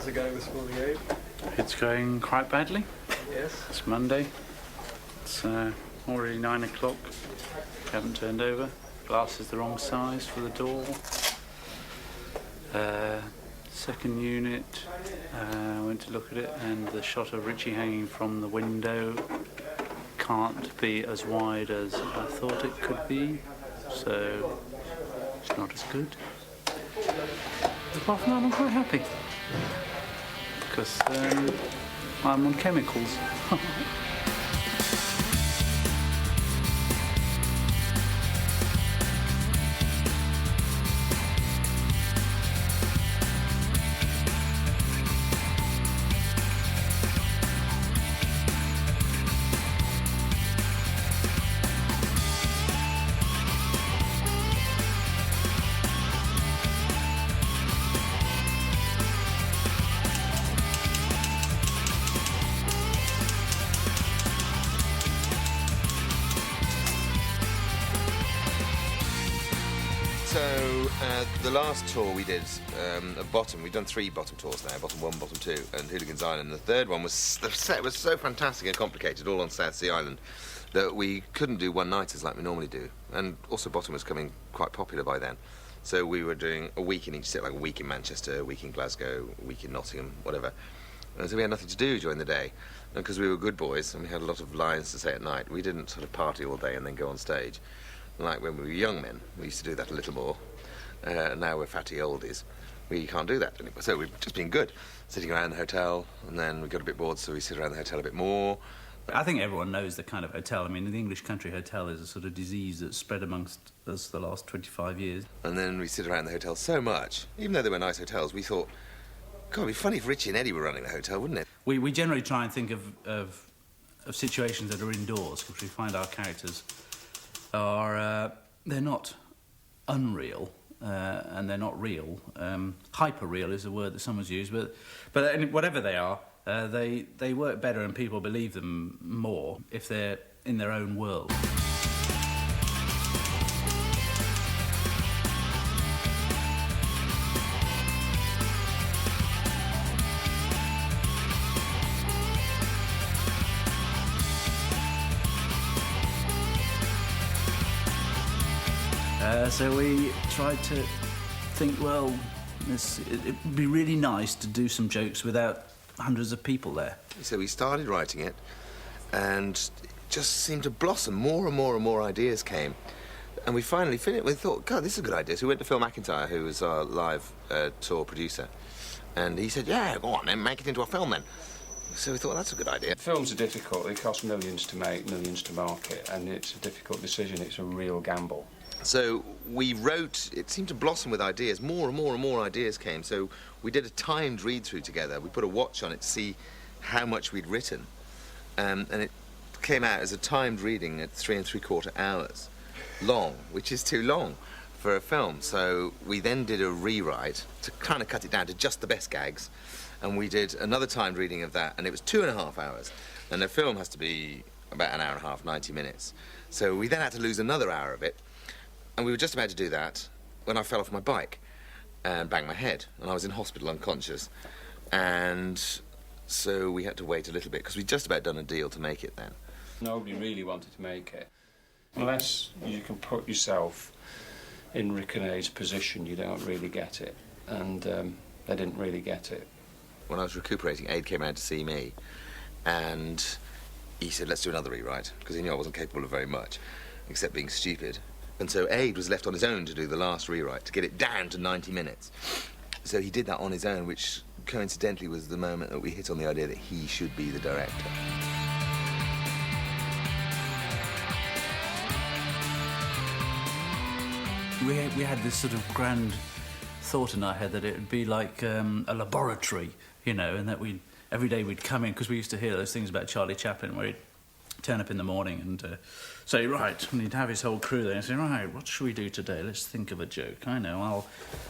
How's it going this morning, Abe? It's going quite badly. Yes. It's Monday. It's already 9 o'clock. Haven't turned over. Glass is the wrong size for the door. Second unit, I went to look at it, and the shot of Richie hanging from the window can't be as wide as I thought it could be, so it's not as good. Apart from that, I'm quite happy, because I'm on chemicals. So, the last tour we did at Bottom, we've done 3 Bottom tours now, Bottom 1, Bottom 2, and Hooligans Island. The third one was, the set was so fantastic and complicated, all on South Sea Island, that we couldn't do one-nighters like we normally do. And also Bottom was coming quite popular by then. So we were doing a week in each city, like a week in Manchester, a week in Glasgow, a week in Nottingham, whatever. And so we had nothing to do during the day. And because we were good boys and we had a lot of lines to say at night, we didn't sort of party all day and then go on stage. Like when we were young men, we used to do that a little more. Now we're fatty oldies. We can't do that anymore. So we've just been good, sitting around the hotel, and then we got a bit bored, so we sit around the hotel a bit more. I think everyone knows the kind of hotel. I mean, the English country hotel is a sort of disease that's spread amongst us the last 25 years. And then we sit around the hotel so much, even though they were nice hotels, we thought, God, it'd be funny if Richie and Eddie were running the hotel, wouldn't it? We generally try and think of situations that are indoors, because we find our characters are, they're not unreal, and they're not real. Hyper-real is a word that someone's used, but whatever they are, they work better and people believe them more if they're in their own world. So we tried to think, well, it'd be really nice to do some jokes without hundreds of people there. So we started writing it, and it just seemed to blossom. More and more and more ideas came. And we finally finished. We thought, God, this is a good idea. So we went to Phil McIntyre, who was our live tour producer, and he said, yeah, go on then, make it into a film then. So we thought, that's a good idea. Films are difficult. They cost millions to make, millions to market, and it's a difficult decision. It's a real gamble. So we wrote, it seemed to blossom with ideas. More and more and more ideas came. So we did a timed read-through together. We put a watch on it to see how much we'd written. And it came out as a timed reading at 3 3/4 hours long, which is too long for a film. So we then did a rewrite to kind of cut it down to just the best gags. And we did another timed reading of that, and it was 2.5 hours. And the film has to be about 1.5 hours, 90 minutes. So we then had to lose another hour of it. And we were just about to do that when I fell off my bike and banged my head, and I was in hospital unconscious. And so we had to wait a little bit, because we'd just about done a deal to make it then. Nobody really wanted to make it. Unless you can put yourself in Rick and A's position, you don't really get it. And they didn't really get it. When I was recuperating, Aid came around to see me, and he said, let's do another rewrite, because he knew I wasn't capable of very much, except being stupid. And so Aid was left on his own to do the last rewrite, to get it down to 90 minutes. So he did that on his own, which coincidentally was the moment that we hit on the idea that he should be the director. We had this sort of grand thought in our head that it would be like a laboratory, you know, and that every day we'd come in, because we used to hear those things about Charlie Chaplin where he'd turn up in the morning and say, right, and he'd have his whole crew there and say, right, what should we do today? Let's think of a joke. I know,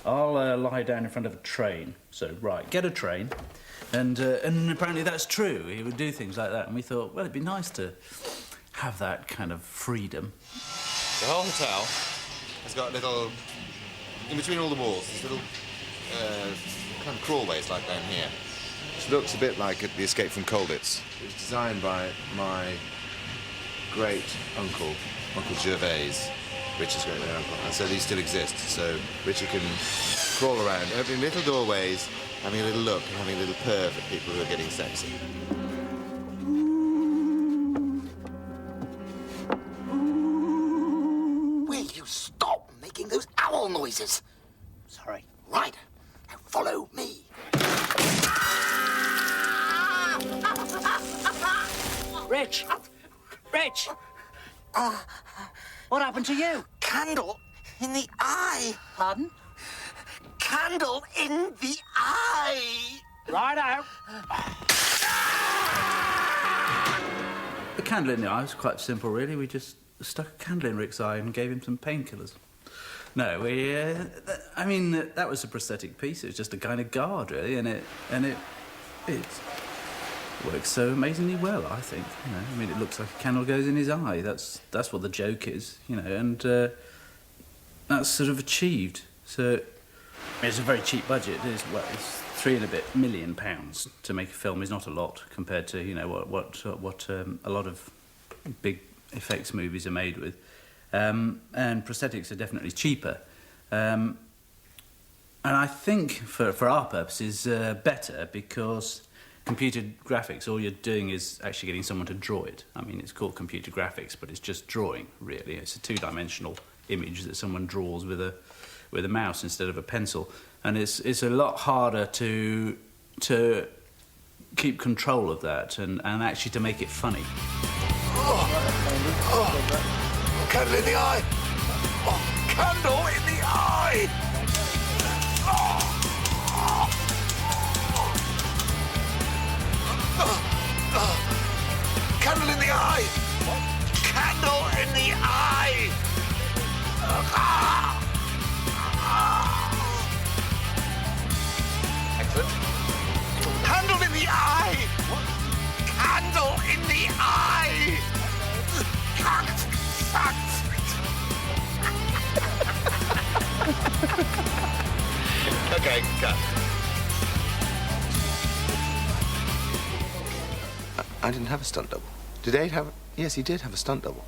I'll lie down in front of a train. So, right, get a train. And apparently that's true. He would do things like that. And we thought, well, it'd be nice to have that kind of freedom. The whole hotel has got little, in between all the walls, these little kind of crawlways like down here. Which looks a bit like the Escape from Colditz. It was designed by my great uncle, Uncle Gervais, Richard's great uncle, and so these still exist. So Richard can crawl around, opening little doorways, having a little look, and having a little perv at people who are getting sexy. Will you stop making those owl noises? Sorry. Right. Now follow me. Rich! Rich! What happened to you? Candle in the eye. Pardon? Candle in the eye. Right out. The candle in the eye was quite simple, really. We just stuck a candle in Rick's eye and gave him some painkillers. No, I mean, that was a prosthetic piece. It was just a kind of guard, really, and it works so amazingly well, I think. You know, I mean, it looks like a candle goes in his eye. That's what the joke is, you know, and that's sort of achieved. So it's a very cheap budget. It's £3 and a bit million to make a film is not a lot compared to, you know, what a lot of big effects movies are made with. And prosthetics are definitely cheaper. And I think, for our purposes, better, because computer graphics, all you're doing is actually getting someone to draw it. I mean, it's called computer graphics, but it's just drawing, really. It's a two-dimensional image that someone draws with a mouse instead of a pencil. And it's a lot harder to keep control of that and actually to make it funny. Candle in the eye. Oh, candle in the eye. Candle in the eye! Candle in the eye! Excellent. Candle in the eye! Candle in the eye! Okay, cut. I didn't have a stunt double. Did Aid have... Yes, he did have a stunt double.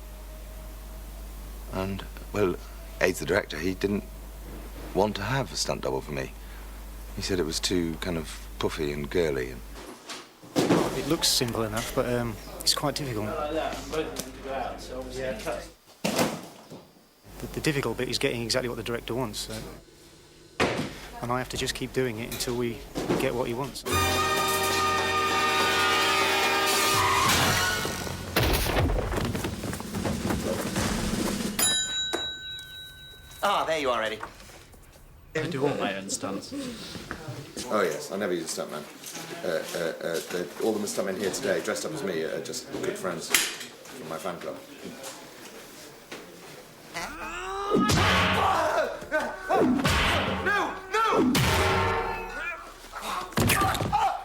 And, well, Aid's the director. He didn't want to have a stunt double for me. He said it was too kind of puffy and girly. And... It looks simple enough, but it's quite difficult. The difficult bit is getting exactly what the director wants. So. And I have to just keep doing it until we get what he wants. Ah, there you are, Eddie. I do all my own stunts. Oh, yes, I never use a stuntman. All the stuntmen here today, dressed up as me, are just good friends from my fan club.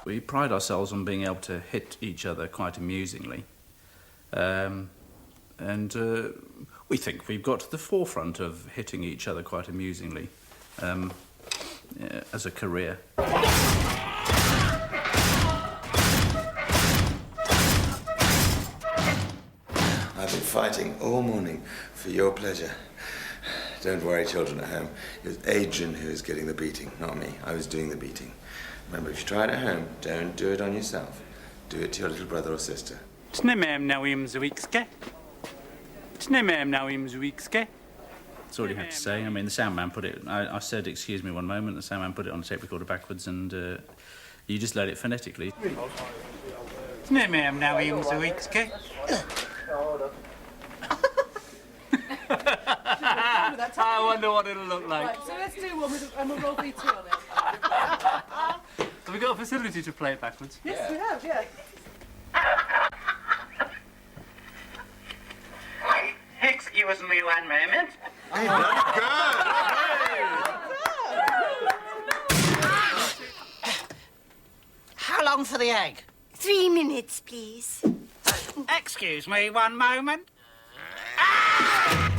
We pride ourselves on being able to hit each other quite amusingly. We think we've got to the forefront of hitting each other quite amusingly as a career. I've been fighting all morning for your pleasure. Don't worry, children at home. It was Adrian who was getting the beating, not me. I was doing the beating. Remember, if you try it at home, don't do it on yourself. Do it to your little brother or sister. It's nie miałem na Wimswikskie. It's nie miałem na Wimswikskie. That's all you had to say. I mean, the sound man put it... I said, excuse me one moment, the sound man put it on the tape recorder backwards, and you just learn it phonetically. It's nie miałem na Wimswikskie. I wonder what it'll look like. Right, so let's do one with a roll V2 on it. Have we got a facility to play it backwards? Yes, we have, yeah. Excuse me one moment. How long for the egg? 3 minutes, please. Excuse me one moment. Ah!